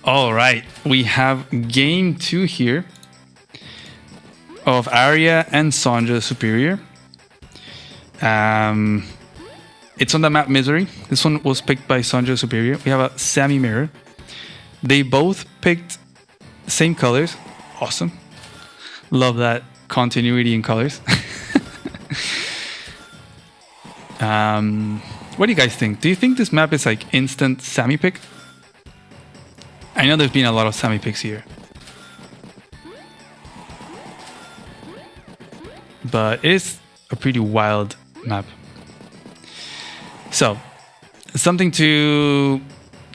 All right, we have game 2 here of Arya and Sonja Superior. It's on the map Misery. This one was picked by Sonja Superior. We have a Sammy mirror. They both picked the same colors. Awesome. Love that continuity in colors. What do you guys think? Do you think this map is like instant Sammy pick? I know there's been a lot of Sammy picks here. But it is a pretty wild map. So, something to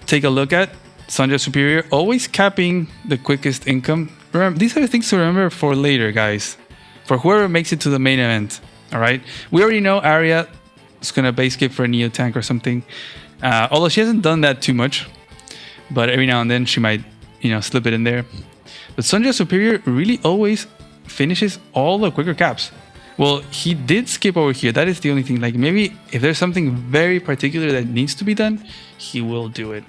take a look at. Sonja Superior, always capping the quickest income. Remember, these are the things to remember for later, guys. For whoever makes it to the main event. Alright? We already know Arya is going to base skip for a Neo tank or something. Although she hasn't done that too much. But every now and then she might, slip it in there. But Sonja Superior really always finishes all the quicker caps. Well, he did skip over here. That is the only thing. Like, maybe if there's something very particular that needs to be done, he will do it.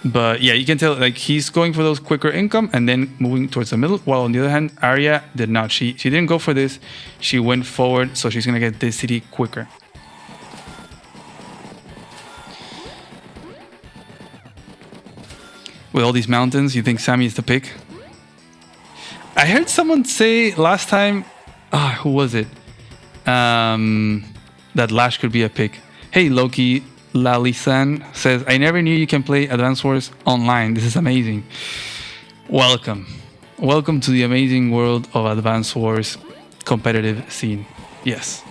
But yeah, you can tell, like, he's going for those quicker income and then moving towards the middle. While on the other hand, Arya did not. She didn't go for this. She went forward, so she's going to get this city quicker. With all these mountains, you think Sammy is the pick? I heard someone say last time, who was it? That Lash could be a pick. Hey, Loki Lalisan says, I never knew you can play Advance Wars online. This is amazing. Welcome. Welcome to the amazing world of Advance Wars competitive scene. Yes.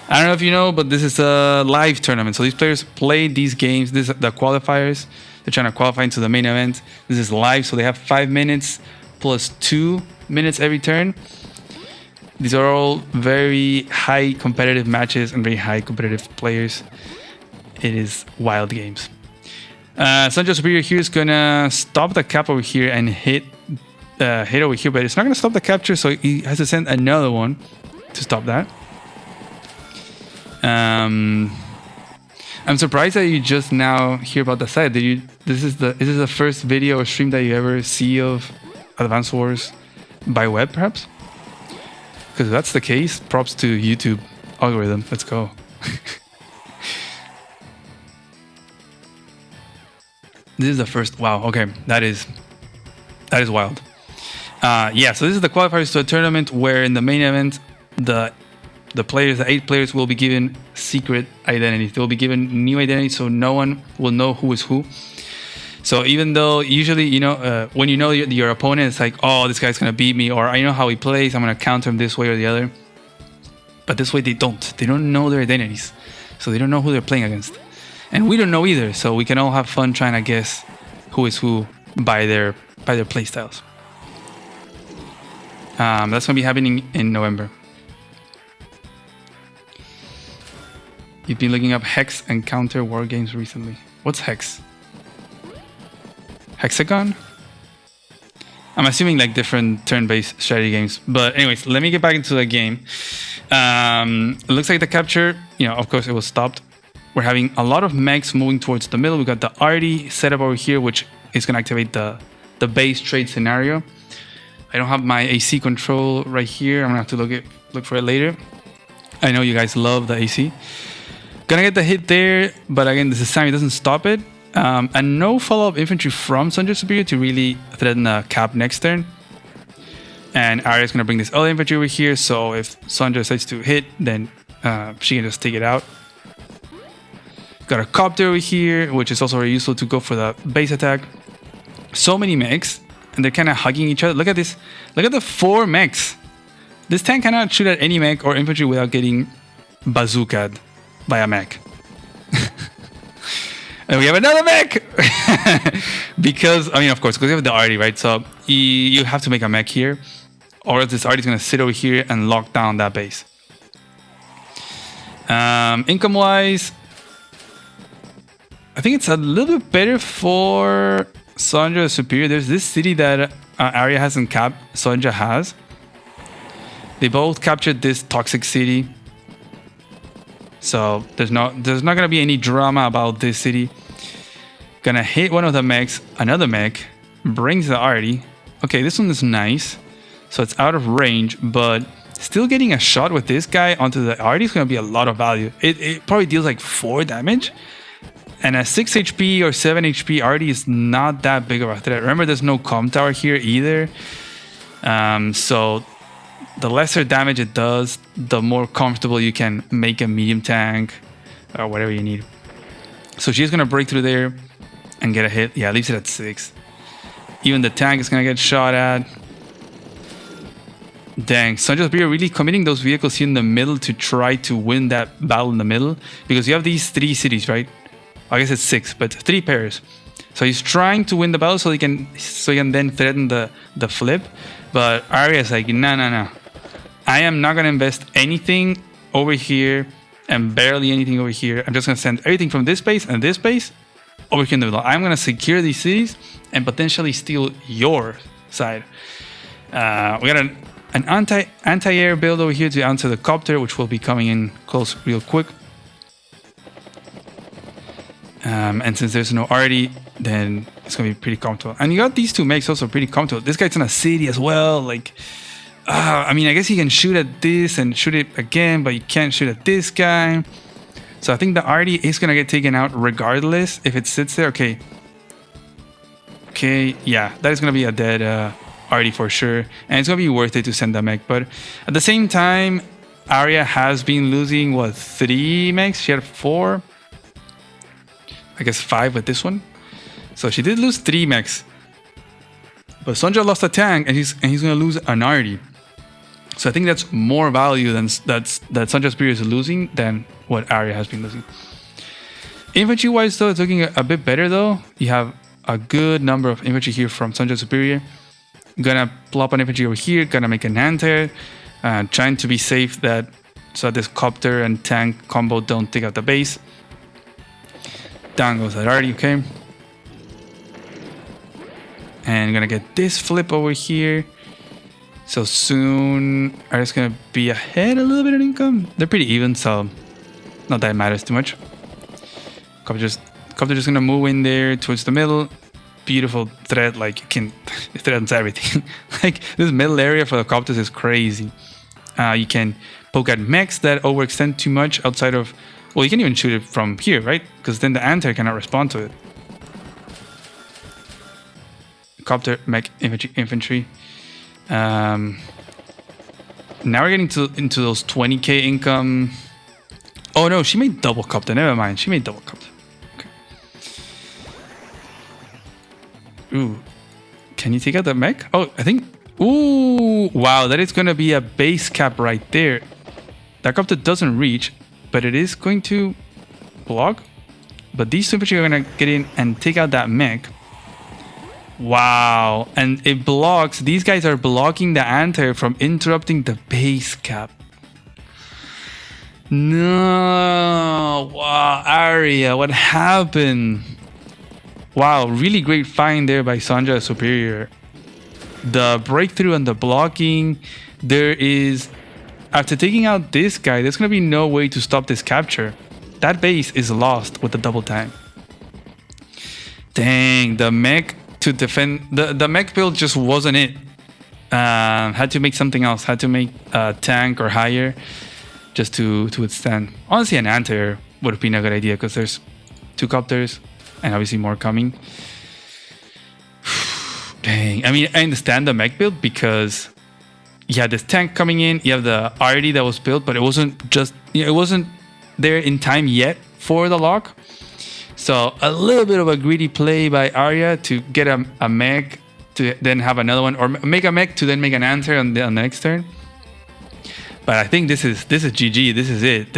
I don't know if you know, but this is a live tournament. So these players play these games. This is the qualifiers. They're trying to qualify into the main event. This is live, so they have 5 minutes plus 2 minutes every turn. These are all very high competitive matches and very high competitive players. It is wild games. Sonja Superior here is gonna stop the cap over here and hit over here, but it's not gonna stop the capture, so he has to send another one to stop that. I'm surprised that you just now hear about the site. This is the first video or stream that you ever see of Advance Wars by web, perhaps? Because if that's the case, props to YouTube algorithm. Let's go. This is the first. Wow. Okay, that is wild. Yeah. So this is the qualifiers to a tournament where in the main event, the players, the 8 players, will be given secret identities. They will be given new identities, so no one will know who is who. So even though usually, when you know your opponent, it's like, oh, this guy's gonna beat me, or I know how he plays, I'm gonna counter him this way or the other. But this way they don't. They don't know their identities, so they don't know who they're playing against, and we don't know either. So we can all have fun trying to guess who is who by their play styles. That's gonna be happening in November. You've been looking up Hex and counter war games recently. What's Hex? Hexagon? I'm assuming like different turn-based strategy games. But anyways, let me get back into the game. It looks like the capture, of course it was stopped. We're having a lot of mechs moving towards the middle. We got the arty set up over here, which is going to activate the base trade scenario. I don't have my AC control right here. I'm going to have to look for it later. I know you guys love the AC. Gonna get the hit there, but again, this is Sammy, doesn't stop it. And no follow-up infantry from Sonja Superior to really threaten the cap next turn. And Arya's gonna bring this other infantry over here, so if Sonja decides to hit, then she can just take it out. Got a copter over here, which is also very useful to go for the base attack. So many mechs, and they're kind of hugging each other. Look at this. Look at the 4 mechs. This tank cannot shoot at any mech or infantry without getting bazookaed by a mech. And we have another mech! Because, of course, because we have the arty, right? So you have to make a mech here, or else this arty is going to sit over here and lock down that base. Income-wise, I think it's a little bit better for Sonja Superior. There's this city that Arya hasn't capped, Sonja has. They both captured this toxic city. So there's not gonna be any drama about this city. Gonna hit one of the mechs, another mech, brings the arty. Okay, this one is nice. So it's out of range, but still getting a shot with this guy onto the arty is gonna be a lot of value. It probably deals like 4 damage. And a 6 HP or 7 HP arty is not that big of a threat. Remember, there's no comm tower here either. So the lesser damage it does, the more comfortable you can make a medium tank or whatever you need. So she's gonna break through there and get a hit. Yeah, leaves it at 6. Even the tank is gonna get shot at. Dang, Santiago really committing those vehicles here in the middle to try to win that battle in the middle, because you have these 3 cities, right? I guess it's 6, but 3 pairs. So he's trying to win the battle so he can then threaten the flip. But Arya's like, no. I am not gonna invest anything over here and barely anything over here. I'm just gonna send everything from this base and this base over here in the middle. I'm gonna secure these cities and potentially steal your side. We got an anti-air build over here to answer the copter, which will be coming in close real quick. And since there's no arty, then it's gonna be pretty comfortable. And you got these 2 mechs also pretty comfortable. This guy's in a city as well. Like, I mean, I guess you can shoot at this and shoot it again, but you can't shoot at this guy. So I think the arty is gonna get taken out regardless if it sits there. Okay, yeah, that is gonna be a dead arty for sure, and it's gonna be worth it to send that mech. But at the same time, Arya has been losing what, 3 mechs? She had 4. I guess 5 with this one. So she did lose 3 mechs. But Santiago lost a tank, and he's gonna lose an arty. So I think that's more value than that Santiago Superior is losing than what Arya has been losing. Infantry wise though, it's looking a bit better though. You have a good number of infantry here from Santiago Superior. Gonna plop an infantry over here, gonna make an anti, trying to be safe so that this copter and tank combo don't take out the base. Down goes that arty, okay. And gonna get this flip over here. So soon, Arya's gonna be ahead a little bit in income. They're pretty even, so not that it matters too much. Copter just gonna move in there towards the middle. Beautiful threat, like it threatens everything. Like this middle area for the copters is crazy. You can poke at mechs that overextend too much outside of. Well, you can even shoot it from here, right? Because then the anti cannot respond to it. Copter, mech, infantry. Now we're getting into those 20k income. Oh no, she made double copter. Never mind, she made double copter. Okay. Ooh, can you take out the mech? Oh, I think. Ooh, wow, that is gonna be a base cap right there. That copter doesn't reach, but it is going to block. But these 2 infantry are gonna get in and take out that mech. Wow, and it blocks. These guys are blocking the anti from interrupting the base cap. No, wow, Arya, what happened? Wow, really great find there by Santiago Superior. The breakthrough and the blocking. There is, after taking out this guy, there's gonna be no way to stop this capture. That base is lost with the double tank. Dang, the mech to defend the mech build just wasn't it. Had to make something else. Had to make a tank or higher just to withstand. Honestly, an anti-air would have been a good idea because there's 2 copters and obviously more coming. Dang. I mean, I understand the mech build because you had this tank coming in. You have the arty that was built, but it wasn't there in time yet for the lock. So a little bit of a greedy play by Arya to get a mech to then have another one, or make a mech to then make an answer on the next turn. But I think this is GG. This is it.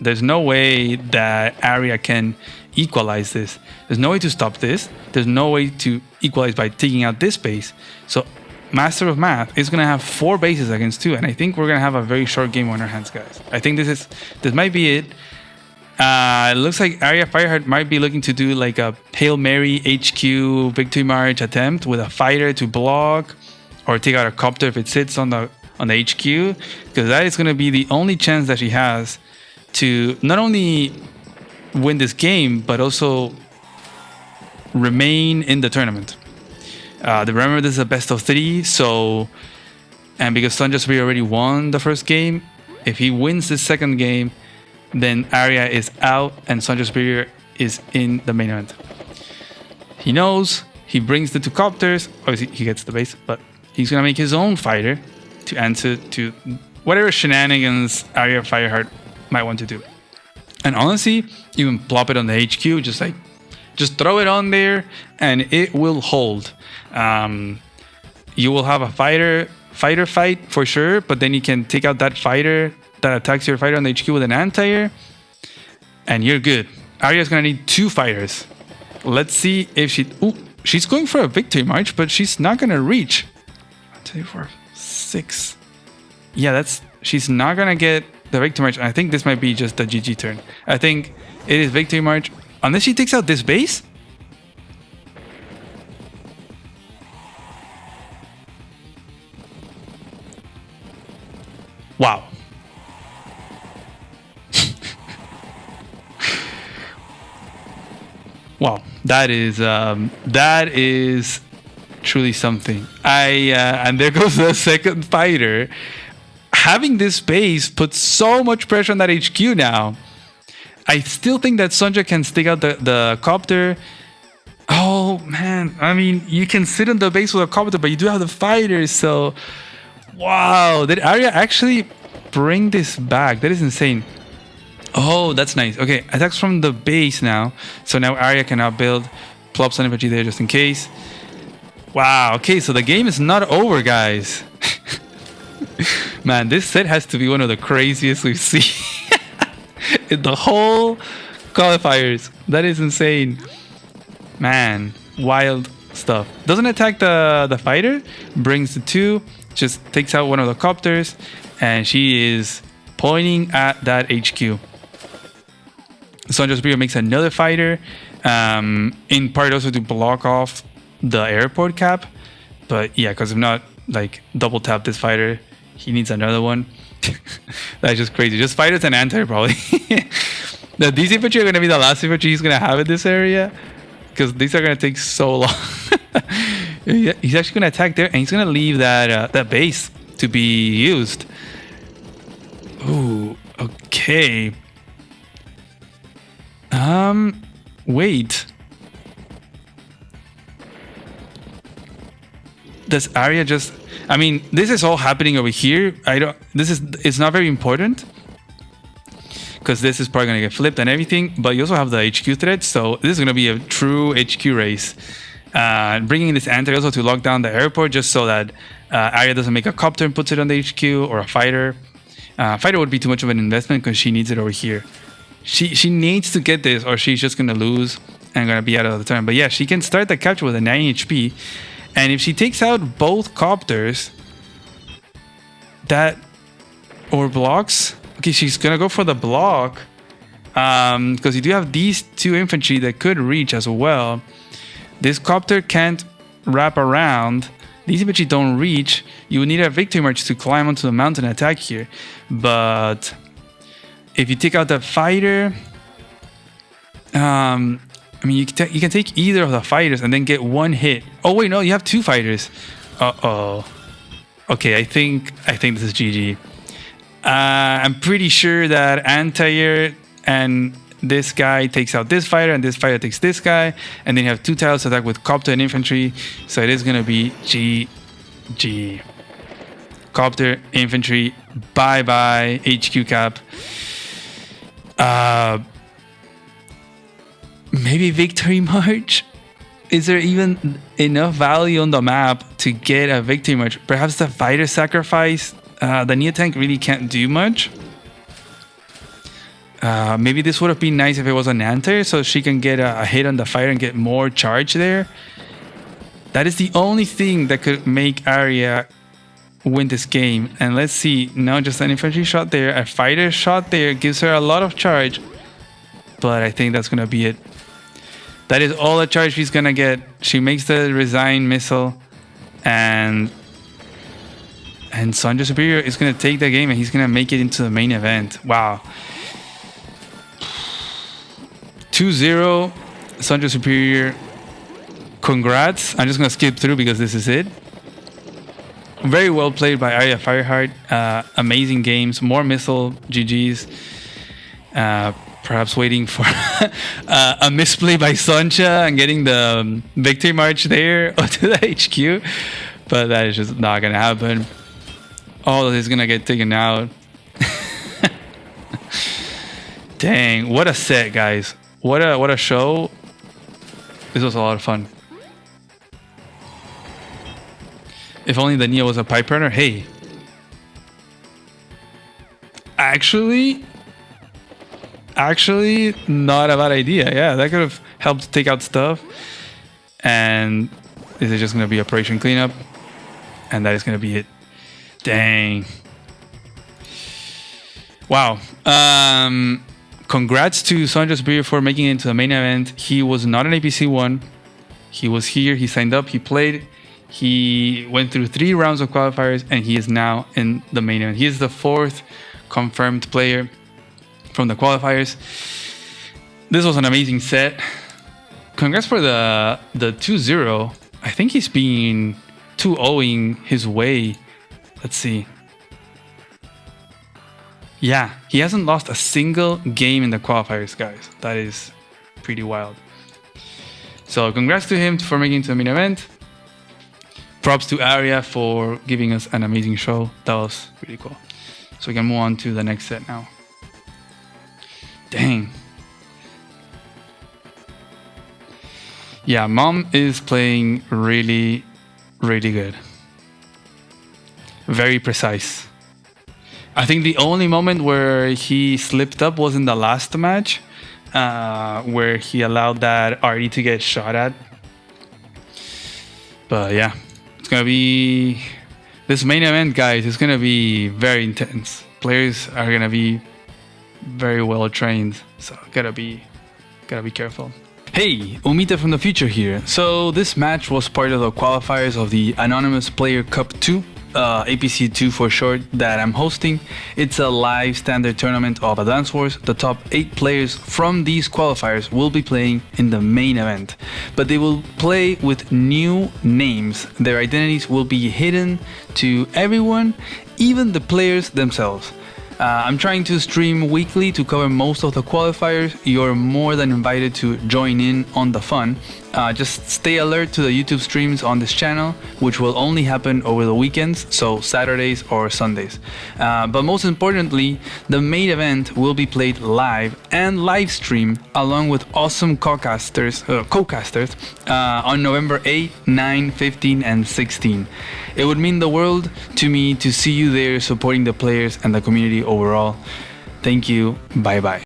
There's no way that Arya can equalize this. There's no way to stop this. There's no way to equalize by taking out this base. So Master of Math is gonna have 4 bases against 2, and I think we're gonna have a very short game on our hands, guys. I think this might be it. It looks like Arya Fireheart might be looking to do like a Hail Mary HQ Victory March attempt with a fighter to block or take out a copter if it sits on the HQ, because that is going to be the only chance that she has to not only win this game, but also remain in the tournament. Remember, this is a best of 3, so, and because Sanjo Superior already won the first game, if he wins the second game, then Arya is out and Sanjo Superior is in the main event. He knows, he brings the 2 copters, obviously he gets the base, but he's gonna make his own fighter to answer to whatever shenanigans Arya Fireheart might want to do. And honestly, even plop it on the HQ, just throw it on there and it will hold. You will have a fighter fight for sure, but then you can take out that fighter that attacks your fighter on the HQ with an anti-air and you're good. Arya's gonna need 2 fighters. Let's see if she's going for a victory march, but she's not gonna reach. 1, 2, 3, 4, 6. Yeah, she's not gonna get the victory march. I think this might be just the GG turn. I think it is victory march unless she takes out this base. Wow. Wow, that is truly something. And there goes the second fighter. Having this base puts so much pressure on that HQ now. I still think that Sanjo can stick out the copter. Oh man, I mean, you can sit on the base with a copter, but you do have the fighters. So, wow, did Arya actually bring this back? That is insane. Oh, that's nice. Okay, attacks from the base now. So now Arya cannot build. Plops on infantry there just in case. Wow, okay, so the game is not over, guys. Man, this set has to be one of the craziest we've seen in the whole qualifiers. That is insane. Man, wild stuff. Doesn't attack the fighter, brings the 2, just takes out one of the copters, and she is pointing at that HQ. Sanjo Superior makes another fighter, in part also to block off the airport cap. But yeah, because if not, like, double tap this fighter, he needs another one. That's just crazy. Just fighters and anti probably. Now, these infantry are going to be the last infantry he's going to have in this area, because these are going to take so long. He's actually going to attack there, and he's going to leave that base to be used. Ooh, okay. Wait. Does Arya just... I mean, this is all happening over here. It's not very important, because this is probably going to get flipped and everything, but you also have the HQ threat, so this is going to be a true HQ race. Bringing this anti also to lock down the airport, just so that Arya doesn't make a copter and puts it on the HQ, or a fighter. Fighter would be too much of an investment because she needs it over here. She needs to get this, or she's just going to lose and going to be out of the turn. But yeah, she can start the capture with a 9 HP. And if she takes out both copters, or blocks, okay, she's going to go for the block, because you do have these 2 infantry that could reach as well. This copter can't wrap around. These infantry don't reach. You would need a victory march to climb onto the mountain and attack here. But if you take out the fighter, I mean, you can take either of the fighters and then get 1 hit. Oh wait, no, you have 2 fighters. Uh-oh. Okay, I think this is GG. I'm pretty sure that anti-air and this guy takes out this fighter, and this fighter takes this guy, and then you have 2 tiles to attack with copter and infantry. So it is gonna be GG. Copter, infantry, bye-bye, HQ cap. Maybe victory march? Is there even enough value on the map to get a victory march? Perhaps the fighter sacrifice. The Neo tank really can't do much. Maybe this would have been nice if it was an anti, so she can get a hit on the fighter and get more charge there. That is the only thing that could make Arya win this game. And let's see, now just an infantry shot there, a fighter shot there gives her a lot of charge, but I think that's gonna be it. That is all the charge she's gonna get. She makes the resign missile, and Sanjo Superior is gonna take the game, and he's gonna make it into the main event. Wow. 2-0, Sancho Superior. Congrats. I'm just going to skip through because this is it. Very well played by Arya Fireheart. Amazing games. More missile. GG's. Perhaps waiting for a misplay by Sancha and getting the victory march there to the HQ. But that is just not going to happen. All of this is going to get taken out. Dang. What a set, guys. What a show. This was a lot of fun. If only the Neo was a pipe runner. Hey. Actually, not a bad idea. Yeah, that could have helped take out stuff. And this is just going to be operation cleanup. And that is going to be it. Dang. Wow. Congrats to Sancho Superior for making it into the main event. He was not an APC1. He was here. He signed up. He played. He went through 3 rounds of qualifiers, and he is now in the main event. He is the 4th confirmed player from the qualifiers. This was an amazing set. Congrats for the 2-0. I think he's been 2-0ing his way. Let's see. Yeah, he hasn't lost a single game in the qualifiers, guys. That is pretty wild. So congrats to him for making it to the main event. Props to Arya for giving us an amazing show. That was really cool. So we can move on to the next set now. Dang. Yeah, Mom is playing really, really good. Very precise. I think the only moment where he slipped up was in the last match, where he allowed that RD to get shot at. But yeah, it's gonna be this main event, guys. It's gonna be very intense. Players are gonna be very well trained, so gotta be careful. Hey, Umita from the future here. So this match was part of the qualifiers of the Anonymous Player Cup 2. APC2 for short, that I'm hosting. It's a live standard tournament of Advance Wars. The top 8 players from these qualifiers will be playing in the main event, but they will play with new names. Their identities will be hidden to everyone, even the players themselves. I'm trying to stream weekly to cover most of the qualifiers. You're more than invited to join in on the fun. Just stay alert to the YouTube streams on this channel, which will only happen over the weekends, so Saturdays or Sundays. But most importantly, the main event will be played live and live stream along with awesome co-casters on November 8, 9, 15, and 16. It would mean the world to me to see you there supporting the players and the community overall. Thank you. Bye bye.